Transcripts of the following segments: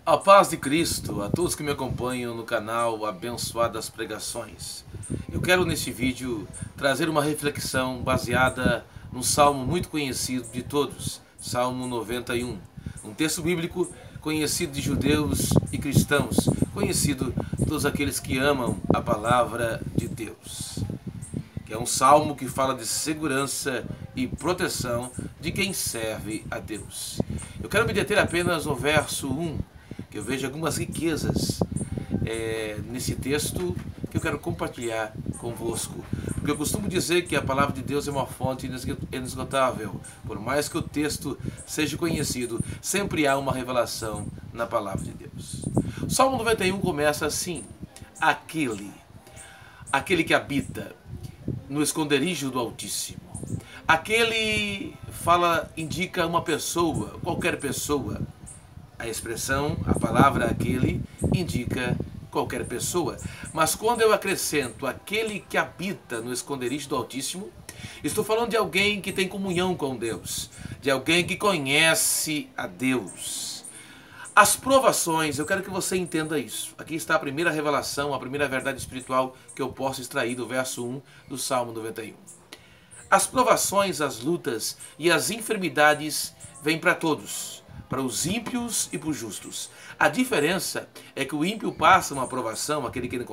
A paz de Cristo a todos que me acompanham no canal Abençoadas Pregações. Eu quero neste vídeo trazer uma reflexão baseada num salmo muito conhecido de todos, Salmo 91. Um texto bíblico conhecido de judeus e cristãos, conhecido de todos aqueles que amam a palavra de Deus. Que é um salmo que fala de segurança e proteção de quem serve a Deus. Eu quero me deter apenas no verso 1, que eu vejo algumas riquezas nesse texto que eu quero compartilhar convosco. Porque eu costumo dizer que a palavra de Deus é uma fonte inesgotável. Por mais que o texto seja conhecido, sempre há uma revelação na palavra de Deus. O Salmo 91 começa assim: aquele que habita no esconderijo do Altíssimo. Aquele indica uma pessoa, qualquer pessoa. A expressão, a palavra aquele, indica qualquer pessoa. Mas quando eu acrescento aquele que habita no esconderijo do Altíssimo, estou falando de alguém que tem comunhão com Deus, de alguém que conhece a Deus. As provações, eu quero que você entenda isso. Aqui está a primeira revelação, a primeira verdade espiritual que eu posso extrair do verso 1 do Salmo 91. As provações, as lutas e as enfermidades vêm para todos, para os ímpios e para os justos. A diferença é que o ímpio passa uma provação, aquele que não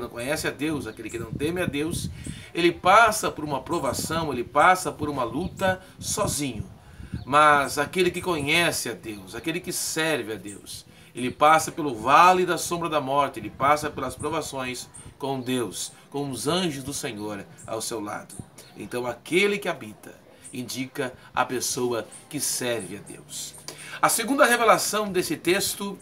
conhece a Deus, aquele que não teme a Deus, ele passa por uma provação, ele passa por uma luta sozinho. Mas aquele que conhece a Deus, aquele que serve a Deus, ele passa pelo vale da sombra da morte, ele passa pelas provações com Deus, com os anjos do Senhor ao seu lado. Então aquele que habita indica a pessoa que serve a Deus. A segunda revelação desse texto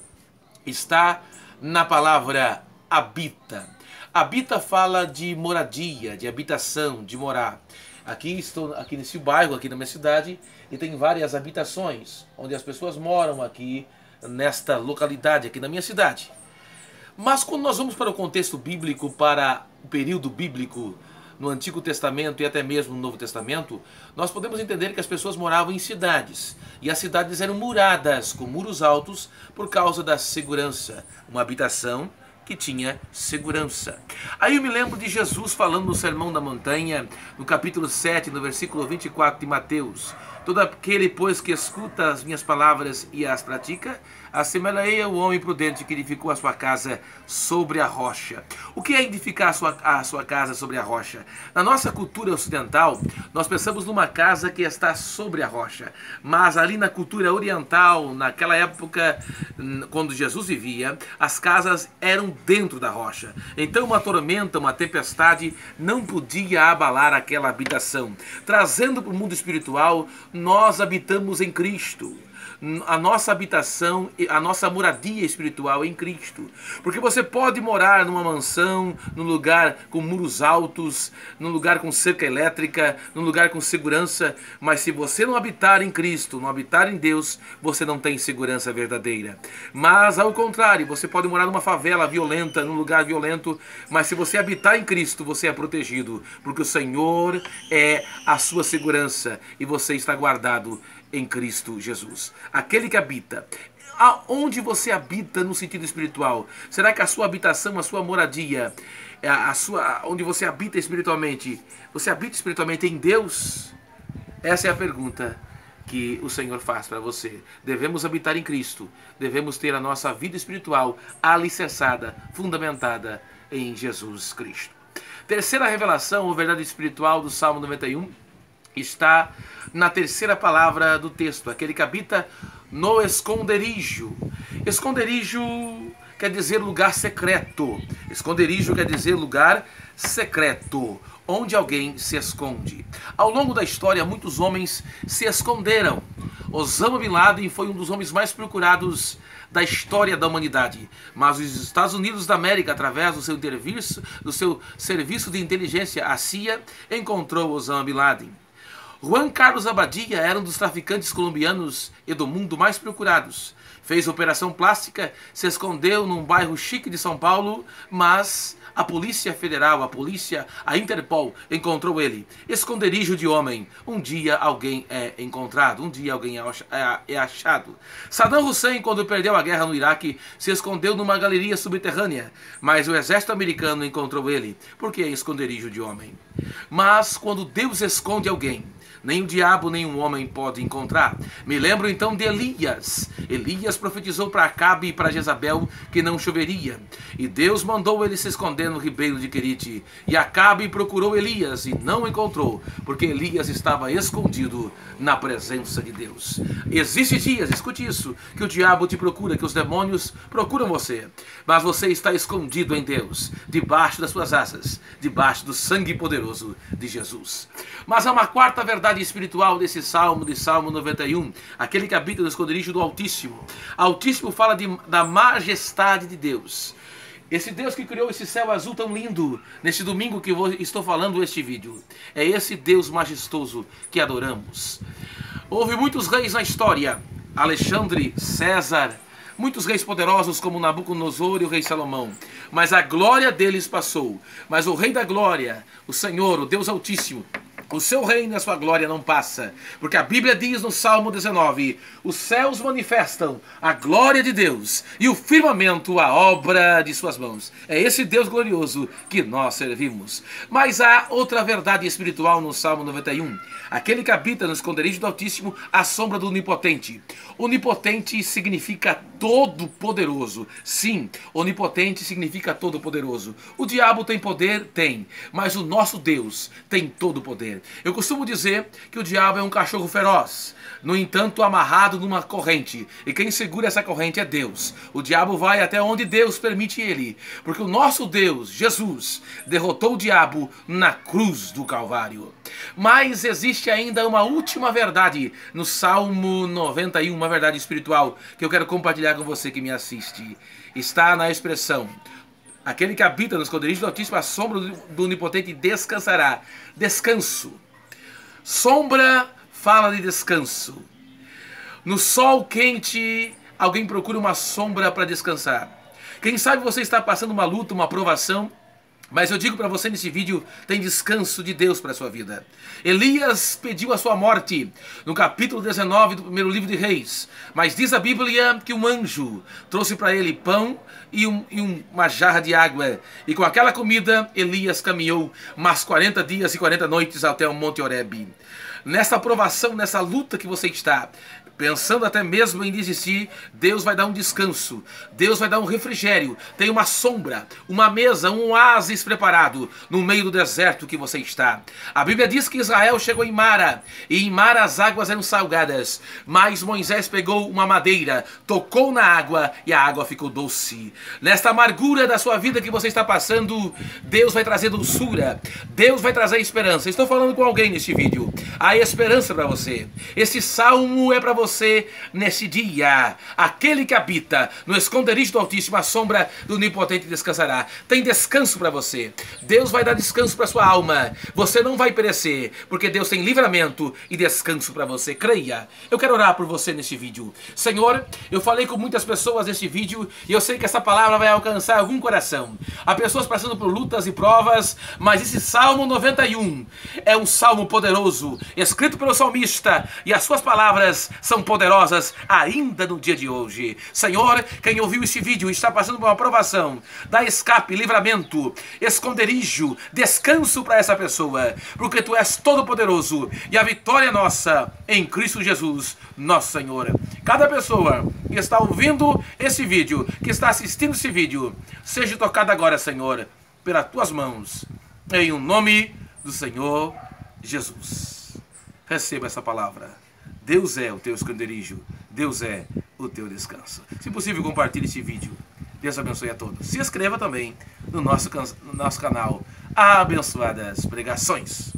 está na palavra habita. Habita fala de moradia, de habitação, de morar. Estou nesse bairro, aqui na minha cidade, e tem várias habitações, onde as pessoas moram aqui, nesta localidade, aqui na minha cidade. Mas quando nós vamos para o contexto bíblico, para o período bíblico, no Antigo Testamento e até mesmo no Novo Testamento, nós podemos entender que as pessoas moravam em cidades. E as cidades eram muradas, com muros altos, por causa da segurança. Uma habitação que tinha segurança. Aí eu me lembro de Jesus falando no Sermão da Montanha, no capítulo 7, no versículo 24 de Mateus. Todo aquele, pois, que escuta as minhas palavras e as pratica, assemelhei ao homem prudente que edificou a sua casa sobre a rocha. O que é edificar a sua casa sobre a rocha? Na nossa cultura ocidental, nós pensamos numa casa que está sobre a rocha. Mas ali na cultura oriental, naquela época, quando Jesus vivia, as casas eram dentro da rocha. Então uma tormenta, uma tempestade não podia abalar aquela habitação. Trazendo para o mundo espiritual, nós habitamos em Cristo. A nossa habitação, a nossa moradia espiritual é em Cristo. Porque você pode morar numa mansão, num lugar com muros altos, num lugar com cerca elétrica, num lugar com segurança, mas se você não habitar em Cristo, não habitar em Deus, você não tem segurança verdadeira. Mas ao contrário, você pode morar numa favela violenta, num lugar violento, mas se você habitar em Cristo, você é protegido, porque o Senhor é a sua segurança e você está guardado em Cristo Jesus. Aquele que habita. Aonde você habita no sentido espiritual? Será que a sua habitação, a sua moradia, onde você habita espiritualmente, você habita espiritualmente em Deus? Essa é a pergunta que o Senhor faz para você. Devemos habitar em Cristo. Devemos ter a nossa vida espiritual alicerçada, fundamentada em Jesus Cristo. Terceira revelação, ou verdade espiritual do Salmo 91, está na terceira palavra do texto, aquele que habita no esconderijo. Esconderijo quer dizer lugar secreto. Esconderijo quer dizer lugar secreto, onde alguém se esconde. Ao longo da história, muitos homens se esconderam. Osama Bin Laden foi um dos homens mais procurados da história da humanidade. Mas os Estados Unidos da América, através do seu serviço de inteligência, a CIA, encontrou Osama Bin Laden. Juan Carlos Abadia era um dos traficantes colombianos e do mundo mais procurados. Fez operação plástica, se escondeu num bairro chique de São Paulo, mas a Polícia Federal, a Interpol, encontrou ele. Esconderijo de homem. Um dia alguém é encontrado, um dia alguém é achado. Saddam Hussein, quando perdeu a guerra no Iraque, se escondeu numa galeria subterrânea, mas o exército americano encontrou ele, porque é esconderijo de homem. Mas quando Deus esconde alguém, nem o diabo nem um homem pode encontrar. Me lembro então de Elias. Elias profetizou para Acabe e para Jezabel que não choveria. E Deus mandou ele se esconder no ribeiro de Querite. E Acabe procurou Elias e não encontrou, porque Elias estava escondido na presença de Deus. Existem dias, escute isso, que o diabo te procura, que os demônios procuram você. Mas você está escondido em Deus, debaixo das suas asas, debaixo do sangue poderoso de Jesus. Mas há uma quarta verdade espiritual desse salmo, de Salmo 91, aquele que habita no esconderijo do Altíssimo. Altíssimo fala da majestade de Deus. Esse Deus que criou esse céu azul tão lindo, nesse domingo que eu estou falando este vídeo. É esse Deus majestoso que adoramos. Houve muitos reis na história, Alexandre, César, muitos reis poderosos como Nabucodonosor e o rei Salomão. Mas a glória deles passou. Mas o Rei da Glória, o Senhor, o Deus Altíssimo, o seu reino e a sua glória não passa. Porque a Bíblia diz no Salmo 19, os céus manifestam a glória de Deus e o firmamento a obra de suas mãos. É esse Deus glorioso que nós servimos. Mas há outra verdade espiritual no Salmo 91. Aquele que habita no esconderijo do Altíssimo, à sombra do Onipotente. Onipotente significa todo-poderoso. Sim, onipotente significa todo-poderoso. O diabo tem poder? Tem. Mas o nosso Deus tem todo o poder. Eu costumo dizer que o diabo é um cachorro feroz, no entanto amarrado numa corrente. E quem segura essa corrente é Deus. O diabo vai até onde Deus permite ele. Porque o nosso Deus, Jesus, derrotou o diabo na cruz do Calvário. Mas existe ainda uma última verdade no Salmo 91, uma verdade espiritual, que eu quero compartilhar com você que me assiste. Está na expressão: aquele que habita no esconderijo do Altíssimo, à sombra do Onipotente descansará. Descanso. Sombra fala de descanso. No sol quente, alguém procura uma sombra para descansar. Quem sabe você está passando uma luta, uma provação, mas eu digo para você nesse vídeo, tem descanso de Deus para a sua vida. Elias pediu a sua morte no capítulo 19 do primeiro livro de Reis. Mas diz a Bíblia que um anjo trouxe para ele pão e uma jarra de água. E com aquela comida, Elias caminhou mais 40 dias e 40 noites até o Monte Horebe. Nessa provação, nessa luta que você está, pensando até mesmo em desistir, Deus vai dar um descanso, Deus vai dar um refrigério, tem uma sombra, uma mesa, um oásis preparado no meio do deserto que você está. A Bíblia diz que Israel chegou em Mara, e em Mara as águas eram salgadas, mas Moisés pegou uma madeira, tocou na água e a água ficou doce. Nesta amargura da sua vida que você está passando, Deus vai trazer doçura, Deus vai trazer esperança. Estou falando com alguém neste vídeo, há esperança para você. Esse salmo é para você nesse dia. Aquele que habita no esconderijo do Altíssimo, à sombra do Onipotente descansará. Tem descanso para você. Deus vai dar descanso para sua alma. Você não vai perecer, porque Deus tem livramento e descanso para você. Creia. Eu quero orar por você neste vídeo. Senhor, eu falei com muitas pessoas neste vídeo e eu sei que essa palavra vai alcançar algum coração. Há pessoas passando por lutas e provas, mas esse Salmo 91 é um salmo poderoso, escrito pelo salmista, e as suas palavras são poderosas ainda no dia de hoje. Senhor, quem ouviu este vídeo e está passando por uma provação, dá escape, livramento, esconderijo, descanso para essa pessoa, porque Tu és todo poderoso e a vitória é nossa em Cristo Jesus, nosso Senhor. Cada pessoa que está ouvindo esse vídeo, que está assistindo esse vídeo, seja tocada agora, Senhor, pelas Tuas mãos, em o nome do Senhor Jesus. Receba essa palavra. Deus é o teu esconderijo. Deus é o teu descanso. Se possível, compartilhe esse vídeo. Deus abençoe a todos. Se inscreva também no nosso canal Abençoadas Pregações.